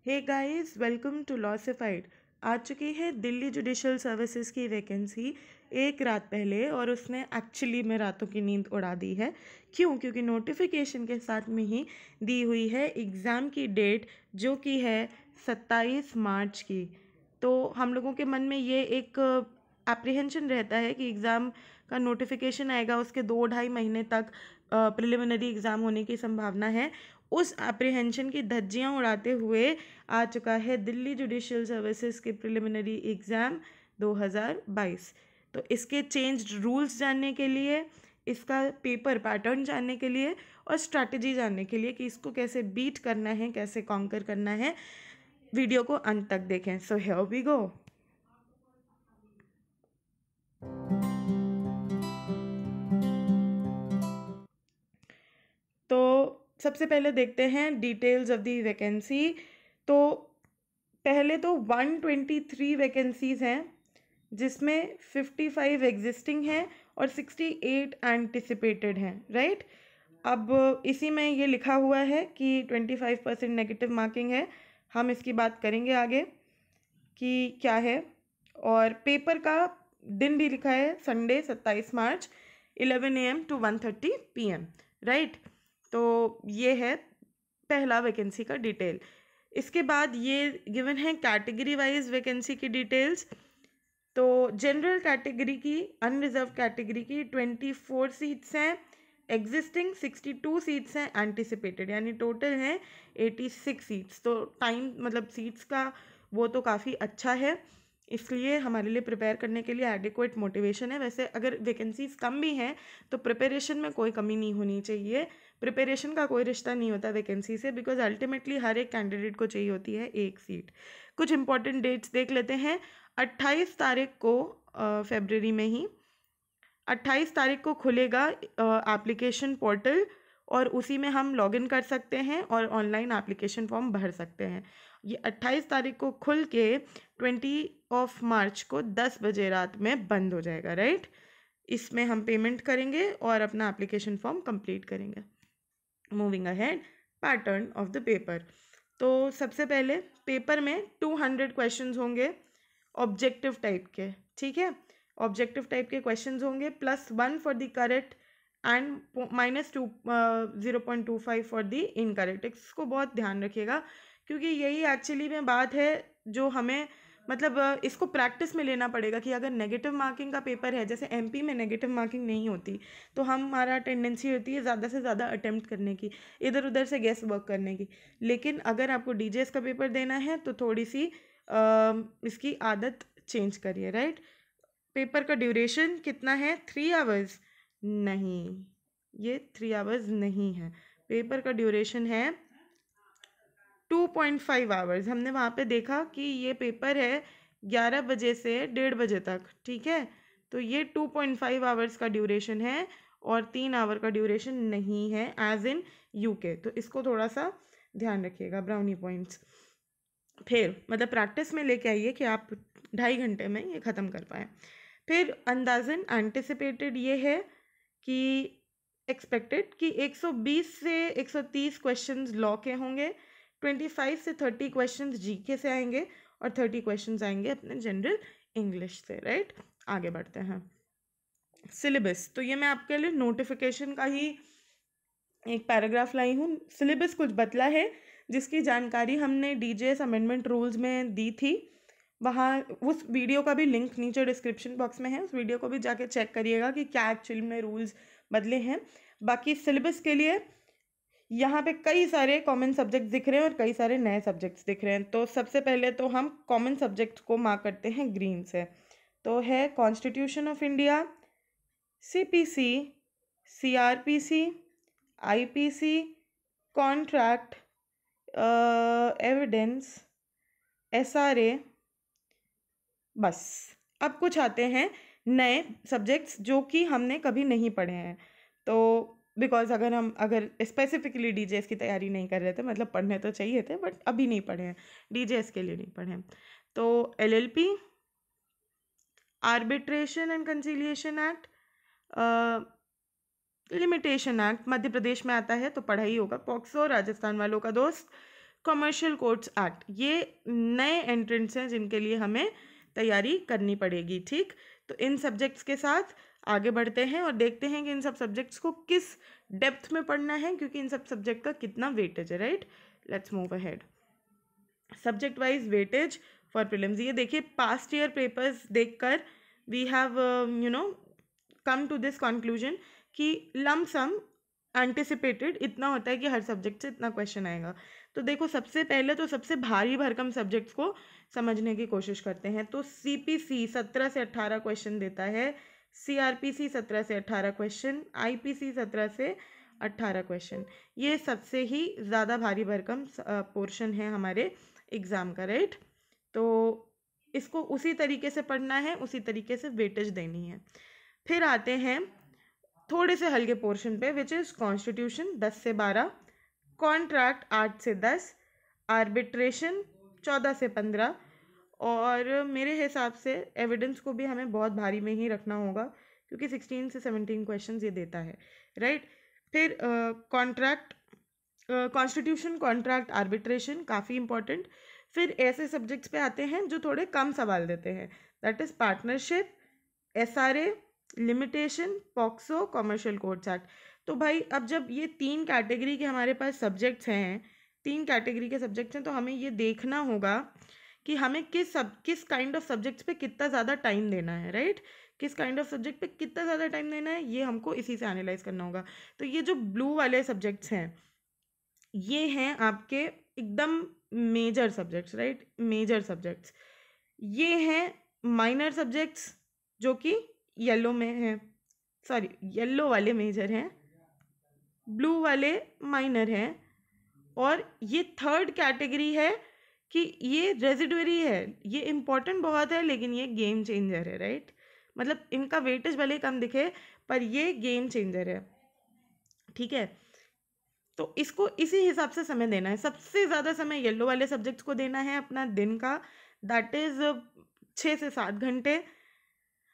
Hey guys, welcome to Lawsified. आ चुकी है दिल्ली जुडिशल सर्विसेज की वैकेंसी एक रात पहले, और उसने एक्चुअली में रातों की नींद उड़ा दी है। क्यों? क्योंकि नोटिफिकेशन के साथ में ही दी हुई है एग्ज़ाम की डेट, जो कि है 27 मार्च की। तो हम लोगों के मन में ये एक एप्रीहेंशन रहता है कि एग्ज़ाम का नोटिफिकेशन आएगा, उसके 2-2.5 महीने तक प्रिलिमिनरी एग्ज़ाम होने की संभावना है। उस एप्रीहेंशन की धज्जियां उड़ाते हुए आ चुका है दिल्ली जुडिशियल सर्विसेज के प्रिलिमिनरी एग्ज़ाम 2022। तो इसके चेंज्ड रूल्स जानने के लिए, इसका पेपर पैटर्न जानने के लिए और स्ट्रैटेजी जानने के लिए कि इसको कैसे बीट करना है, कैसे कॉन्कर करना है, वीडियो को अंत तक देखें। So here we go. तो सबसे पहले देखते हैं डिटेल्स ऑफ द वैकेंसी। तो पहले तो 123 वैकेंसीज़ हैं, जिसमें 55 एग्जिस्टिंग हैं और 68 एंटिसिपेटेड हैं, राइट। अब इसी में ये लिखा हुआ है कि 25% नेगेटिव मार्किंग है। हम इसकी बात करेंगे आगे कि क्या है। और पेपर का दिन भी लिखा है Sunday 27 March 11 AM to 1:30 PM, right. तो ये है पहला वैकेंसी का डिटेल। इसके बाद ये गिवन है कैटेगरी वाइज वैकेंसी की डिटेल्स। तो जनरल कैटेगरी की, अनरिजर्व कैटेगरी की 24 सीट्स हैं, एग्जिस्टिंग 62 सीट्स हैं, एंटिसिपेटेड यानी टोटल हैं 86 सीट्स। तो टाइम मतलब सीट्स का वो तो काफ़ी अच्छा है, इसलिए हमारे लिए प्रिपेयर करने के लिए एडिक्वेट मोटिवेशन है। वैसे अगर वैकेंसीज कम भी हैं तो प्रिपरेशन में कोई कमी नहीं होनी चाहिए। प्रिपरेशन का कोई रिश्ता नहीं होता वैकेंसी से, बिकॉज अल्टीमेटली हर एक कैंडिडेट को चाहिए होती है एक सीट। कुछ इंपॉर्टेंट डेट्स देख लेते हैं। 28 तारीख को फेब्रुवरी में ही 28 तारीख को खुलेगा एप्लीकेशन पोर्टल, और उसी में हम लॉगिन कर सकते हैं और ऑनलाइन एप्लीकेशन फॉर्म भर सकते हैं। ये 28 तारीख को खुल के 20 मार्च को 10 बजे रात में बंद हो जाएगा, राइट। इसमें हम पेमेंट करेंगे और अपना एप्लीकेशन फॉर्म कंप्लीट करेंगे। Moving ahead, pattern of the paper. तो सबसे पहले पेपर में 200 क्वेश्चंस होंगे ऑब्जेक्टिव टाइप के, ठीक है। ऑब्जेक्टिव टाइप के क्वेश्चंस होंगे, +1 for the correct and -2 0.25 for the incorrect. इसको बहुत ध्यान रखिएगा, क्योंकि यही एक्चुअली में बात है जो हमें मतलब इसको प्रैक्टिस में लेना पड़ेगा कि अगर नेगेटिव मार्किंग का पेपर है, जैसे एमपी में नेगेटिव मार्किंग नहीं होती, तो हमारा टेंडेंसी होती है ज़्यादा से ज़्यादा अटेम्प्ट करने की, इधर उधर से गेस वर्क करने की। लेकिन अगर आपको डीजेएस का पेपर देना है तो थोड़ी सी इसकी आदत चेंज करिए, राइट। पेपर का ड्यूरेशन कितना है? 3 आवर्स? नहीं, ये 3 आवर्स नहीं है। पेपर का ड्यूरेशन है 2.5 आवर्स। हमने वहाँ पे देखा कि ये पेपर है 11 बजे से 1:30 बजे तक, ठीक है। तो ये 2.5 आवर्स का ड्यूरेशन है और 3 आवर का ड्यूरेशन नहीं है एज इन यूके। तो इसको थोड़ा सा ध्यान रखिएगा, ब्राउनी पॉइंट्स। फिर मतलब प्रैक्टिस में लेके आइए कि आप 2.5 घंटे में ये ख़त्म कर पाएँ। फिर अंदाज़न एंटिसिपेटेड ये है कि एक्सपेक्टेड कि 120 से 130 क्वेश्चंस लॉ के होंगे, 25 से 30 क्वेश्चंस जीके से आएंगे और 30 क्वेश्चंस आएंगे अपने जनरल इंग्लिश से, राइट। आगे बढ़ते हैं। सिलेबस, तो ये मैं आपके लिए नोटिफिकेशन का ही एक पैराग्राफ लाई हूँ। सिलेबस कुछ बदला है, जिसकी जानकारी हमने डीजेएस अमेंडमेंट रूल्स में दी थी। वहाँ उस वीडियो का भी लिंक नीचे डिस्क्रिप्शन बॉक्स में है, उस वीडियो को भी जाके चेक करिएगा कि क्या एक्चुअल में रूल्स बदले हैं। बाकी सिलेबस के लिए यहाँ पे कई सारे कॉमन सब्जेक्ट दिख रहे हैं और कई सारे नए सब्जेक्ट्स दिख रहे हैं। तो सबसे पहले तो हम कॉमन सब्जेक्ट को मार्क करते हैं ग्रीन से। तो है constitution of India, CPC, CrPC, IPC, contract, evidence, SRA. बस अब कुछ आते हैं नए सब्जेक्ट्स जो कि हमने कभी नहीं पढ़े हैं। तो बिकॉज अगर स्पेसिफिकली डीजेएस की तैयारी नहीं कर रहे थे, मतलब पढ़ने तो चाहिए थे बट अभी नहीं पढ़े हैं, डीजेएस के लिए नहीं पढ़े हैं। तो LLP, arbitration and conciliation act, limitation act Madhya Pradesh में आता है तो पढ़ा ही होगा, पॉक्सो राजस्थान वालों का दोस्त, कमर्शियल कोर्ट्स एक्ट, ये नए एंट्रेंट्स हैं जिनके लिए हमें तैयारी करनी पड़ेगी। ठीक, तो इन सब्जेक्ट्स के साथ आगे बढ़ते हैं और देखते हैं कि इन सब सब्जेक्ट्स को किस डेप्थ में पढ़ना है, क्योंकि इन सब सब्जेक्ट का कितना वेटेज है। Right, let's move ahead. Subject wise weightage for prelims, ये देखिए पास्ट ईयर पेपर्स देखकर we have come to this conclusion कि लम सम एंटिसिपेटेड इतना होता है कि हर सब्जेक्ट से इतना क्वेश्चन आएगा। तो देखो सबसे पहले तो सबसे भारी भरकम सब्जेक्ट्स को समझने की कोशिश करते हैं। तो सीपीसी 17 से 18 क्वेश्चन देता है, सीआरपीसी 17 से 18 क्वेश्चन, आईपीसी 17 से 18 क्वेश्चन। ये सबसे ही ज़्यादा भारी भरकम पोर्शन है हमारे एग्ज़ाम का। राइट, तो इसको उसी तरीके से पढ़ना है, उसी तरीके से वेटेज देनी है। फिर आते हैं थोड़े से हल्के पोर्शन पे, विच इज़ कॉन्स्टिट्यूशन 10 से 12, कॉन्ट्रैक्ट 8 से 10, आर्बिट्रेशन 14 से 15, और मेरे हिसाब से एविडेंस को भी हमें बहुत भारी में ही रखना होगा क्योंकि 16 से 17 क्वेश्चंस ये देता है। राइट, फिर कॉन्ट्रैक्ट, कॉन्स्टिट्यूशन, कॉन्ट्रैक्ट, आर्बिट्रेशन काफ़ी इंपॉर्टेंट। फिर ऐसे सब्जेक्ट्स पे आते हैं जो थोड़े कम सवाल देते हैं, that is partnership, SRA, limitation, POCSO, commercial courts act. तो भाई अब जब ये 3 कैटेगरी के हमारे पास सब्जेक्ट्स हैं, 3 कैटेगरी के सब्जेक्ट्स हैं, तो हमें ये देखना होगा कि हमें किस काइंड ऑफ सब्जेक्ट्स पे कितना ज़्यादा टाइम देना है। राइट, किस काइंड ऑफ सब्जेक्ट पे कितना ज़्यादा टाइम देना है, ये हमको इसी से एनालाइज करना होगा। तो ये जो ब्लू वाले सब्जेक्ट्स हैं ये हैं आपके एकदम major subjects. Right, major subjects. ये हैं माइनर सब्जेक्ट्स जो कि येलो में हैं, सॉरी येलो वाले मेजर हैं, ब्लू वाले माइनर हैं, और ये थर्ड कैटेगरी है कि ये रेजिडुअरी है, ये इम्पोर्टेंट बहुत है लेकिन ये गेम चेंजर है। राइट, मतलब इनका वेटेज भले कम दिखे पर ये गेम चेंजर है। ठीक है, तो इसको इसी हिसाब से समय देना है। सबसे ज़्यादा समय येलो वाले सब्जेक्ट्स को देना है अपना दिन का, दैट इज़ 6 से 7 घंटे।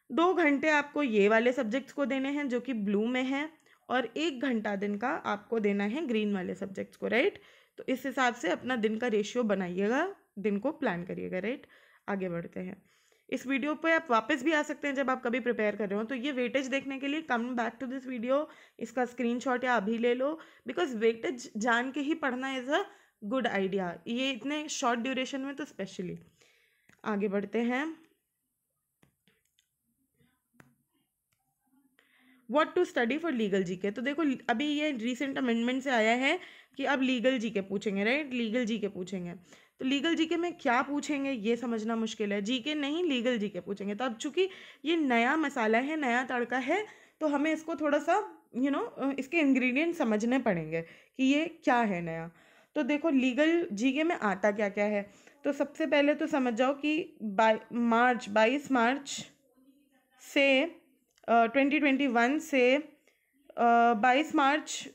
2 घंटे आपको ये वाले सब्जेक्ट्स को देने हैं जो कि ब्लू में हैं, और 1 घंटा दिन का आपको देना है ग्रीन वाले सब्जेक्ट्स को। राइट, तो इस हिसाब से अपना दिन का रेशियो बनाइएगा, दिन को प्लान करिएगा। राइट, आगे बढ़ते हैं। इस वीडियो पे आप वापस भी आ सकते हैं जब आप कभी प्रिपेयर कर रहे हो। तो ये वेटेज देखने के लिए come back to this video, इसका स्क्रीनशॉट या अभी ले लो, बिकॉज वेटेज जान के ही पढ़ना इज़ अ गुड आइडिया, ये इतने शॉर्ट ड्यूरेशन में तो स्पेशली। आगे बढ़ते हैं। What to study for legal GK. तो देखो अभी ये रिसेंट अमेंडमेंट से आया है कि अब लीगल जीके पूछेंगे। राइट, लीगल जीके पूछेंगे। तो लीगल जीके में क्या पूछेंगे ये समझना मुश्किल है, जीके नहीं लीगल जीके पूछेंगे। तो अब चूंकि ये नया मसाला है, नया तड़का है, तो हमें इसको थोड़ा सा इसके इंग्रेडिएंट समझने पड़ेंगे कि ये क्या है नया। तो देखो लीगल जीके में आता क्या क्या है। तो सबसे पहले तो समझ जाओ कि 22 मार्च से 2021 से 22 मार्च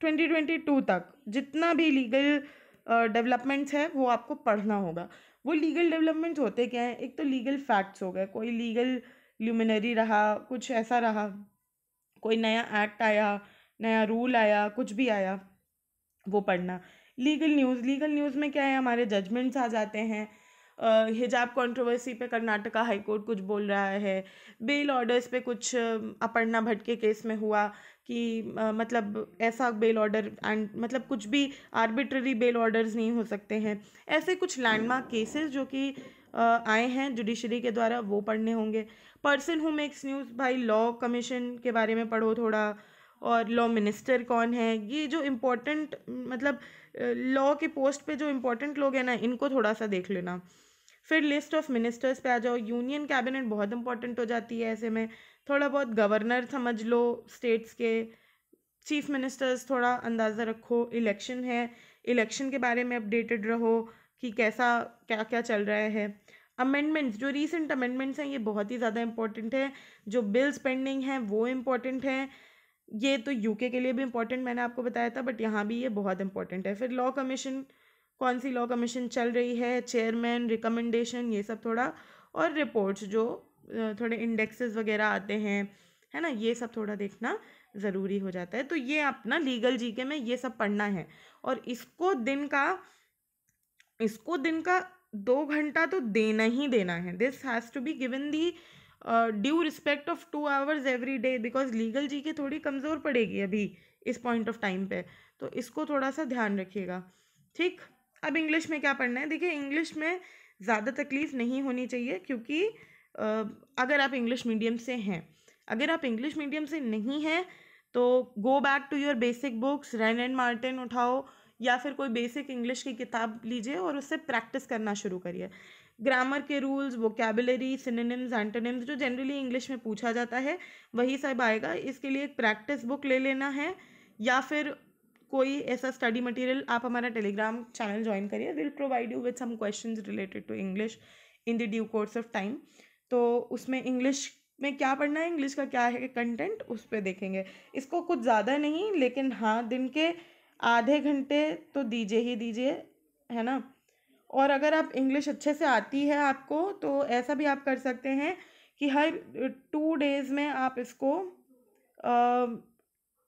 2022 तक जितना भी लीगल डेवलपमेंट्स है वो आपको पढ़ना होगा। वो लीगल डेवलपमेंट्स होते क्या हैं, एक तो लीगल फैक्ट्स हो गए, कोई लीगल ल्यूमिनरी रहा, कुछ ऐसा रहा, कोई नया एक्ट आया, नया रूल आया, कुछ भी आया, वो पढ़ना। लीगल न्यूज़, लीगल न्यूज़ में क्या है, हमारे जजमेंट्स आ जाते हैं। हिजाब कंट्रोवर्सी पे कर्नाटका हाई कोर्ट कुछ बोल रहा है, बेल ऑर्डर्स पे कुछ अपर्णा भट्ट के केस में हुआ कि मतलब ऐसा बेल ऑर्डर एंड मतलब कुछ भी आर्बिट्ररी बेल ऑर्डर्स नहीं हो सकते हैं। ऐसे कुछ लैंडमार्क केसेस जो कि आए हैं जुडिशरी के द्वारा, वो पढ़ने होंगे। पर्सन हु मेक्स न्यूज़, भाई लॉ कमीशन के बारे में पढ़ो थोड़ा, और लॉ मिनिस्टर कौन है, ये जो इम्पोर्टेंट मतलब लॉ के पोस्ट पे जो इम्पोर्टेंट लोग हैं ना, इनको थोड़ा सा देख लेना। फिर लिस्ट ऑफ मिनिस्टर्स पे आ जाओ। यूनियन कैबिनेट बहुत इंपॉर्टेंट हो जाती है ऐसे में, थोड़ा बहुत गवर्नर समझ लो स्टेट्स के, चीफ मिनिस्टर्स थोड़ा अंदाज़ा रखो। इलेक्शन है, इलेक्शन के बारे में अपडेटेड रहो कि कैसा क्या क्या चल रहा है। अमेंडमेंट्स, जो रीसेंट अमेंडमेंट्स हैं ये बहुत ही ज़्यादा इंपॉर्टेंट है। जो बिल्स पेंडिंग हैं वो इम्पॉर्टेंट हैं। ये तो यूके के लिए भी इम्पोर्टेंट मैंने आपको बताया था, बट यहाँ भी ये बहुत इंपॉर्टेंट है। फिर लॉ कमीशन, कौन सी लॉ कमीशन चल रही है, चेयरमैन, रिकमेंडेशन, ये सब थोड़ा, और रिपोर्ट्स जो थोड़े इंडेक्सेस वगैरह आते हैं, है ना, ये सब थोड़ा देखना ज़रूरी हो जाता है। तो ये अपना लीगल जीके में ये सब पढ़ना है, और इसको दिन का इसको दिन का 2 घंटा तो देना ही देना है. This has to be given the due respect of 2 hours every day, because legal G K थोड़ी कमज़ोर पड़ेगी अभी इस पॉइंट ऑफ टाइम पे. तो इसको थोड़ा सा ध्यान रखिएगा. ठीक. अब इंग्लिश में क्या पढ़ना है. देखिए, इंग्लिश में ज़्यादा तकलीफ नहीं होनी चाहिए, क्योंकि अगर आप इंग्लिश मीडियम से हैं, अगर आप इंग्लिश मीडियम से नहीं हैं तो go back to your basic books, Wren and Martin उठाओ या फिर कोई बेसिक इंग्लिश की किताब लीजिए और उससे प्रैक्टिस करना शुरू करिए. ग्रामर के रूल्स, वोकैबुलरी, सिनोनिम्स, एंटोनिम्स जो जनरली इंग्लिश में पूछा जाता है वही सब आएगा. इसके लिए एक प्रैक्टिस बुक ले लेना है, या फिर कोई ऐसा स्टडी मटेरियल. आप हमारा टेलीग्राम चैनल ज्वाइन करिए, will provide you with some questions related to English in the due course of time. तो उसमें इंग्लिश में क्या पढ़ना है, इंग्लिश का क्या है कंटेंट, उस पर देखेंगे. इसको कुछ ज़्यादा नहीं, लेकिन हाँ, दिन के आधे घंटे तो दीजिए ही दीजिए, है ना. और अगर आप इंग्लिश अच्छे से आती है आपको, तो ऐसा भी आप कर सकते हैं कि हर 2 डेज में आप इसको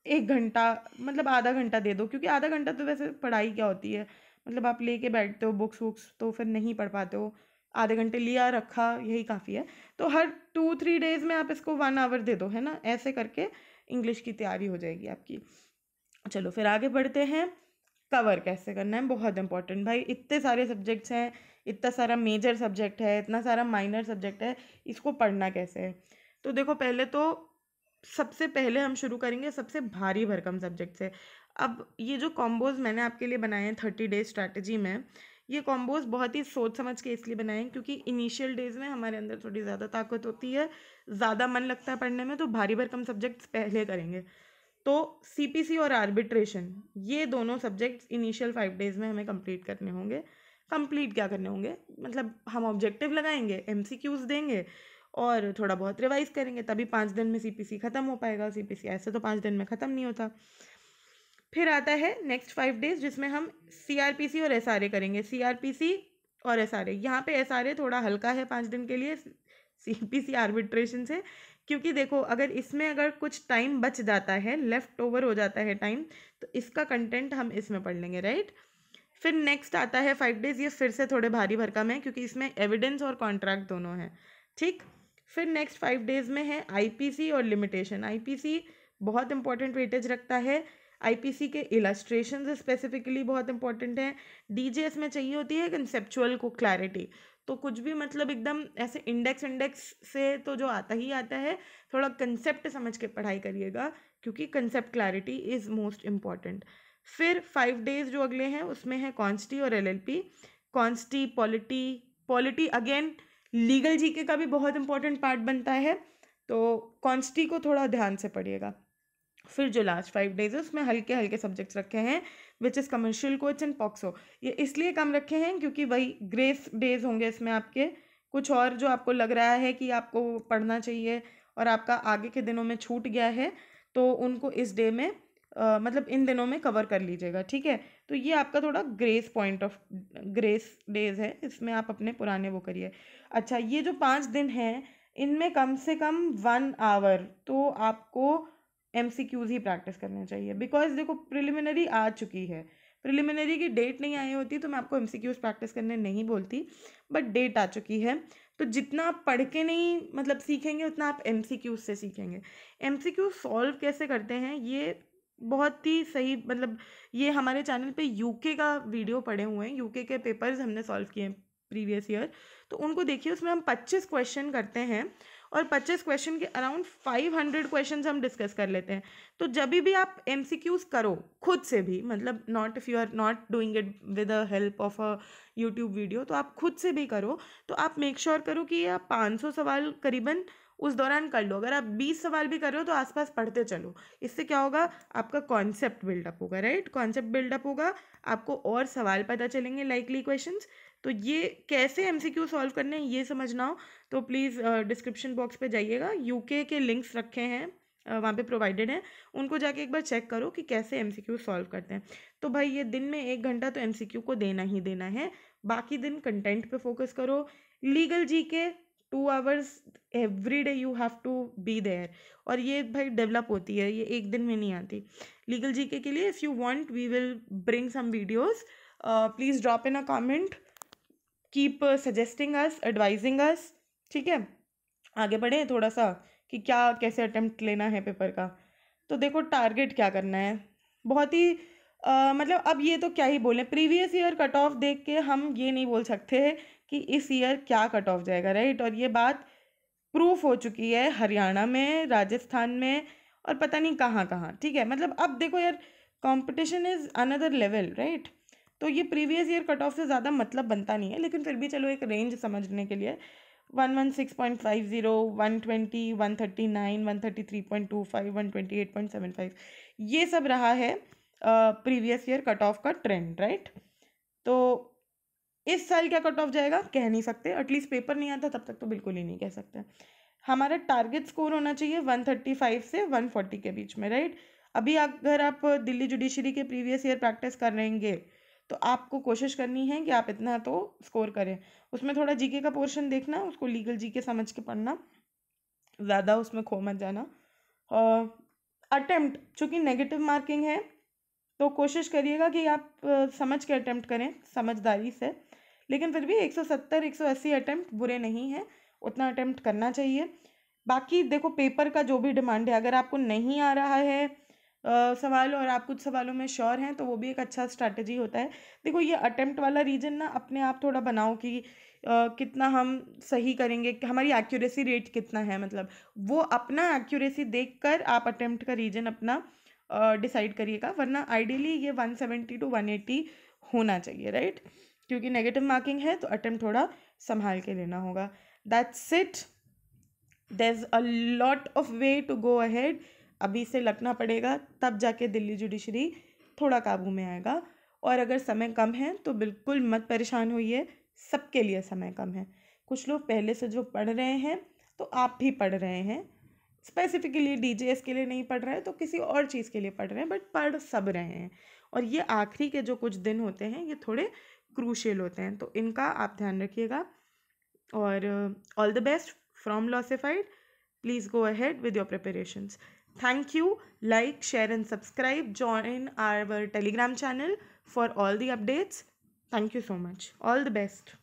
1 घंटा, मतलब आधा घंटा दे दो. क्योंकि आधा घंटा तो वैसे पढ़ाई क्या होती है, मतलब आप लेके बैठते हो बुक्स वुक्स तो फिर नहीं पढ़ पाते हो. आधे घंटे लिया रखा, यही काफ़ी है. तो हर 2-3 डेज में आप इसको 1 आवर दे दो, है ना. ऐसे करके इंग्लिश की तैयारी हो जाएगी आपकी. चलो फिर आगे बढ़ते हैं. कवर कैसे करना है, बहुत इंपॉर्टेंट. भाई इतने सारे सब्जेक्ट्स हैं, इतना सारा मेजर सब्जेक्ट है, इतना सारा माइनर सब्जेक्ट है, इसको पढ़ना कैसे है. तो देखो, पहले तो सबसे पहले हम शुरू करेंगे सबसे भारी भरकम सब्जेक्ट से. अब ये जो कॉम्बोज मैंने आपके लिए बनाए हैं 30 डेज स्ट्रैटेजी में, ये कॉम्बोज बहुत ही सोच समझ के इसलिए बनाए हैं क्योंकि इनिशियल डेज में हमारे अंदर थोड़ी ज़्यादा ताकत होती है, ज़्यादा मन लगता है पढ़ने में, तो भारी भरकम सब्जेक्ट्स पहले करेंगे. तो सीपीसी और आर्बिट्रेशन, ये दोनों सब्जेक्ट्स इनिशियल 5 डेज में हमें कंप्लीट करने होंगे. कंप्लीट क्या करने होंगे, मतलब हम ऑब्जेक्टिव लगाएंगे, एमसीक्यूज देंगे और थोड़ा बहुत रिवाइज करेंगे, तभी 5 दिन में सीपीसी ख़त्म हो पाएगा. सीपीसी ऐसे तो 5 दिन में ख़त्म नहीं होता. फिर आता है नेक्स्ट 5 डेज, जिसमें हम सीआरपीसी और एसआरए करेंगे. सीआरपीसी और एसआरए, यहाँ पे एसआरए थोड़ा हल्का है 5 दिन के लिए सीपीसी आर्बिट्रेशन से, क्योंकि देखो अगर इसमें अगर कुछ टाइम बच जाता है, लेफ्ट ओवर हो जाता है टाइम, तो इसका कंटेंट हम इसमें पढ़ लेंगे, राइट. फिर नेक्स्ट आता है 5 डेज, ये फिर से थोड़े भारी भरकम है क्योंकि इसमें एविडेंस और कॉन्ट्रैक्ट दोनों हैं. ठीक. फिर नेक्स्ट 5 डेज में है आईपीसी और लिमिटेशन. आईपीसी बहुत इंपॉर्टेंट वेटेज रखता है. आईपीसी के इलस्ट्रेशन स्पेसिफिकली बहुत इंपॉर्टेंट है. डीजेएस में चाहिए होती है कंसेप्चुअल को क्लैरिटी, तो कुछ भी मतलब एकदम ऐसे इंडेक्स इंडेक्स से तो जो आता ही आता है, थोड़ा कंसेप्ट समझ के पढ़ाई करिएगा क्योंकि concept clarity is most important. फिर 5 डेज जो अगले हैं उसमें है कॉन्स्टी और LLP. Consti, polity, polity again legal GK का भी बहुत इंपॉर्टेंट पार्ट बनता है, तो कॉन्स्टी को थोड़ा ध्यान से पढ़िएगा. फिर जो लास्ट 5 डेज है उसमें हल्के हल्के सब्जेक्ट्स रखे हैं, which is commercial courts and POCSO. ये इसलिए कम रखे हैं क्योंकि वही ग्रेस डेज होंगे इसमें आपके. कुछ और जो आपको लग रहा है कि आपको पढ़ना चाहिए और आपका आगे के दिनों में छूट गया है, तो उनको इस डे में मतलब इन दिनों में कवर कर लीजिएगा. ठीक है. तो ये आपका थोड़ा ग्रेस डेज है, इसमें आप अपने पुराने वो करिए. अच्छा, ये जो 5 दिन हैं इनमें कम से कम 1 आवर तो आपको एमसीक्यूज ही प्रैक्टिस करने चाहिए, बिकॉज देखो प्रिलिमिनरी आ चुकी है. प्रिलिमिनरी की डेट नहीं आई होती तो मैं आपको एमसीक्यूज प्रैक्टिस करने नहीं बोलती, बट डेट आ चुकी है. तो जितना आप पढ़ के नहीं मतलब सीखेंगे, उतना आप एमसीक्यूज से सीखेंगे. एमसीक्यू सॉल्व कैसे करते हैं, ये बहुत ही सही, मतलब ये हमारे चैनल पे यूके का वीडियो पड़े हुए हैं, यूके के पेपर्स हमने सॉल्व किए हैं प्रीवियस ईयर, तो उनको देखिए. उसमें हम 25 क्वेश्चन करते हैं और 25 क्वेश्चन के अराउंड 500 क्वेश्चन हम डिस्कस कर लेते हैं. तो जब भी आप एमसीक्यूज करो खुद से भी, मतलब not if you are not doing it with the help of a YouTube video, तो आप खुद से भी करो, तो आप मेक श्योर करो कि आप 500 सवाल करीबन उस दौरान कर लो. अगर आप 20 सवाल भी कर रहे हो तो आसपास पढ़ते चलो. इससे क्या होगा, आपका कॉन्सेप्ट बिल्डअप होगा, राइट. कॉन्सेप्ट बिल्डअप होगा, आपको और सवाल पता चलेंगे, लाइकली क्वेश्चंस. तो ये कैसे एमसीक्यू सॉल्व करने हैं ये समझना हो तो प्लीज़ डिस्क्रिप्शन बॉक्स पे जाइएगा, यूके के लिंक्स रखे हैं वहाँ पे प्रोवाइडेड हैं, उनको जाके एक बार चेक करो कि कैसे एमसीक्यू सॉल्व करते हैं. तो भाई ये दिन में 1 घंटा तो एमसीक्यू को देना ही देना है, बाकी दिन कंटेंट पे फोकस करो. Legal G K 2 hours every day you have to be there, और ये भाई डेवलप होती है, ये एक दिन में नहीं आती. लीगल जीके के लिए if you want we will bring some videos please drop in a comment, keep suggesting us, advising us, ठीक है। आगे बढ़े थोड़ा सा कि क्या कैसे अटेम्प्ट लेना है पेपर का। तो देखो टारगेट क्या करना है, बहुत ही मतलब अब ये तो क्या ही बोलें, प्रीवियस ईयर कट ऑफ देख के हम ये नहीं बोल सकते कि इस ईयर क्या कट ऑफ जाएगा, राइट। और ये बात प्रूफ हो चुकी है हरियाणा में, राजस्थान में और पता नहीं कहाँ कहाँ, ठीक है। मतलब अब देखो यार, competition is another level, right. तो ये प्रीवियस ईयर कट ऑफ से ज़्यादा मतलब बनता नहीं है, लेकिन फिर भी चलो एक रेंज समझने के लिए 116.50, 120, 139, 133.25, 128.75, ये सब रहा है प्रीवियस ईयर कट ऑफ का ट्रेंड, राइट। तो इस साल क्या कट ऑफ जाएगा कह नहीं सकते, एटलीस्ट पेपर नहीं आता तब तक तो बिल्कुल ही नहीं कह सकते। हमारा टारगेट स्कोर होना चाहिए 135 से 140 के बीच में, राइट। अभी अगर आप दिल्ली जुडिशरी के प्रीवियस ईयर प्रैक्टिस कर रहेंगे तो आपको कोशिश करनी है कि आप इतना तो स्कोर करें। उसमें थोड़ा जीके का पोर्शन देखना, उसको लीगल जीके समझ के पढ़ना, ज़्यादा उसमें खो मत जाना। अटेम्प्ट चूँकि नेगेटिव मार्किंग है तो कोशिश करिएगा कि आप समझ के अटेम्प्ट करें, समझदारी से। लेकिन फिर भी 170 180 अटेम्प्ट बुरे नहीं हैं, उतना अटेम्प्ट करना चाहिए। बाकी देखो पेपर का जो भी डिमांड है, अगर आपको नहीं आ रहा है सवाल और आप कुछ सवालों में श्योर हैं तो वो भी एक अच्छा स्ट्रैटेजी होता है। देखो ये अटेम्प्ट वाला रीजन ना अपने आप थोड़ा बनाओ कि कितना हम सही करेंगे, हमारी एक्यूरेसी रेट कितना है, मतलब वो अपना एक्यूरेसी देखकर आप अटेम्प्ट का रीजन अपना डिसाइड करिएगा। वरना आइडियली ये 170 to 180 होना चाहिए, राइट। क्योंकि नेगेटिव मार्किंग है तो अटेम्प्ट थोड़ा संभाल के लेना होगा। That's it, there is a lot of way to go ahead. अभी से लगना पड़ेगा, तब जाके दिल्ली जुडिशरी थोड़ा काबू में आएगा। और अगर समय कम है तो बिल्कुल मत परेशान होइए, सबके लिए समय कम है। कुछ लोग पहले से जो पढ़ रहे हैं तो आप भी पढ़ रहे हैं, स्पेसिफिकली डीजेएस के लिए नहीं पढ़ रहे हैं तो किसी और चीज़ के लिए पढ़ रहे हैं, बट पढ़ सब रहे हैं। और ये आखिरी के जो कुछ दिन होते हैं ये थोड़े क्रूशियल होते हैं, तो इनका आप ध्यान रखिएगा। और all the best from Lawsified, please go ahead with your preparations. Thank you. Like, share and subscribe. Join our Telegram channel for all the updates. Thank you so much. All the best.